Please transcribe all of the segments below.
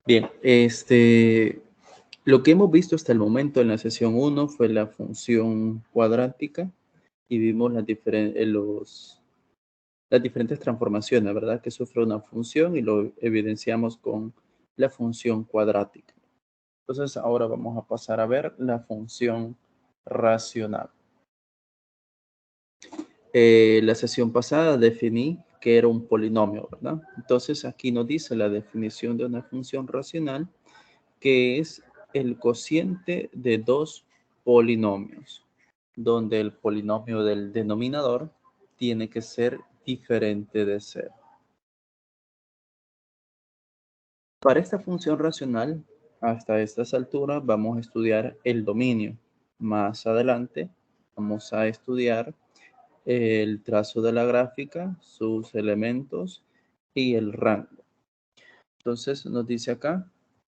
Bien, lo que hemos visto hasta el momento en la sesión 1 fue la función cuadrática y vimos las diferentes transformaciones, ¿verdad? Que sufre una función y lo evidenciamos con la función cuadrática. Entonces, ahora vamos a pasar a ver la función racional. La sesión pasada definí que era un polinomio, ¿verdad? Entonces, aquí nos dice la definición de una función racional, que es el cociente de dos polinomios, donde el polinomio del denominador tiene que ser diferente de cero. Para esta función racional, hasta estas alturas vamos a estudiar el dominio. Más adelante vamos a estudiar el trazo de la gráfica, sus elementos y el rango. Entonces nos dice acá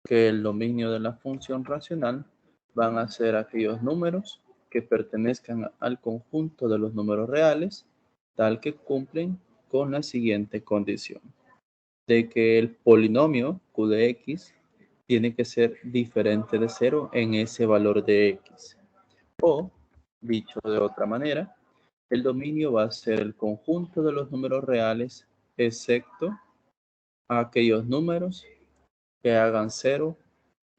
que el dominio de la función racional van a ser aquellos números que pertenezcan al conjunto de los números reales, tal que cumplen con la siguiente condición, de que el polinomio q de x tiene que ser diferente de cero en ese valor de x. O, dicho de otra manera, el dominio va a ser el conjunto de los números reales, excepto aquellos números que hagan cero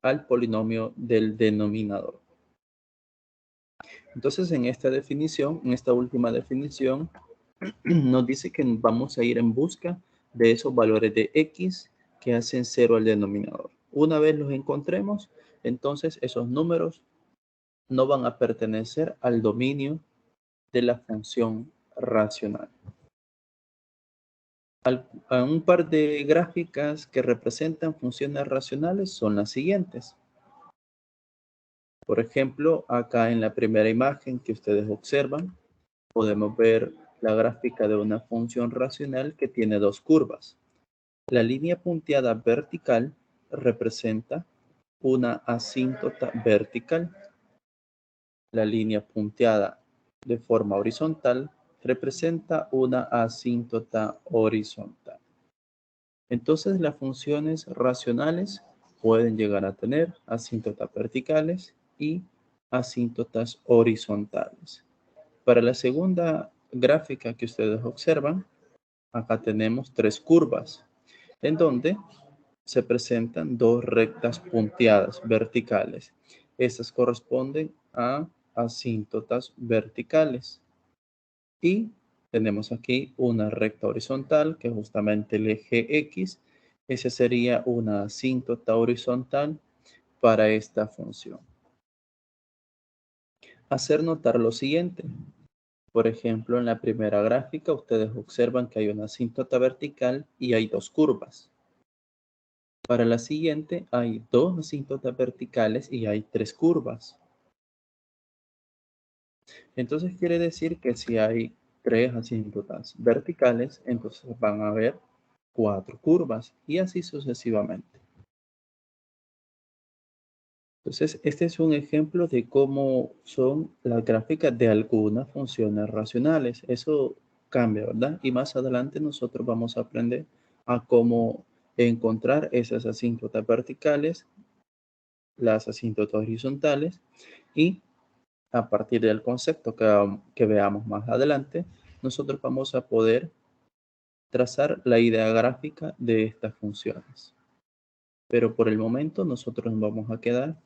al polinomio del denominador. Entonces, en esta definición, en esta última definición, nos dice que vamos a ir en busca de esos valores de x que hacen cero al denominador. Una vez los encontremos, entonces esos números no van a pertenecer al dominio de la función racional. Un par de gráficas que representan funciones racionales son las siguientes. Por ejemplo, acá en la primera imagen que ustedes observan, podemos ver la gráfica de una función racional que tiene dos curvas. La línea punteada vertical representa una asíntota vertical. La línea punteada de forma horizontal representa una asíntota horizontal. Entonces, las funciones racionales pueden llegar a tener asíntotas verticales y asíntotas horizontales. Para la segunda gráfica que ustedes observan, acá tenemos tres curvas, en donde se presentan dos rectas punteadas verticales. Estas corresponden a asíntotas verticales. Y tenemos aquí una recta horizontal, que es justamente el eje X. Esa sería una asíntota horizontal para esta función. Hacer notar lo siguiente. Por ejemplo, en la primera gráfica, ustedes observan que hay una asíntota vertical y hay dos curvas. Para la siguiente, hay dos asíntotas verticales y hay tres curvas. Entonces quiere decir que si hay tres asíntotas verticales, entonces van a haber cuatro curvas y así sucesivamente. Entonces, este es un ejemplo de cómo son las gráficas de algunas funciones racionales. Eso cambia, ¿verdad? Y más adelante nosotros vamos a aprender a cómo encontrar esas asíntotas verticales, las asíntotas horizontales y a partir del concepto que veamos más adelante, nosotros vamos a poder trazar la idea gráfica de estas funciones. Pero por el momento nosotros nos vamos a quedar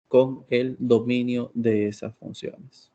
con el dominio de esas funciones.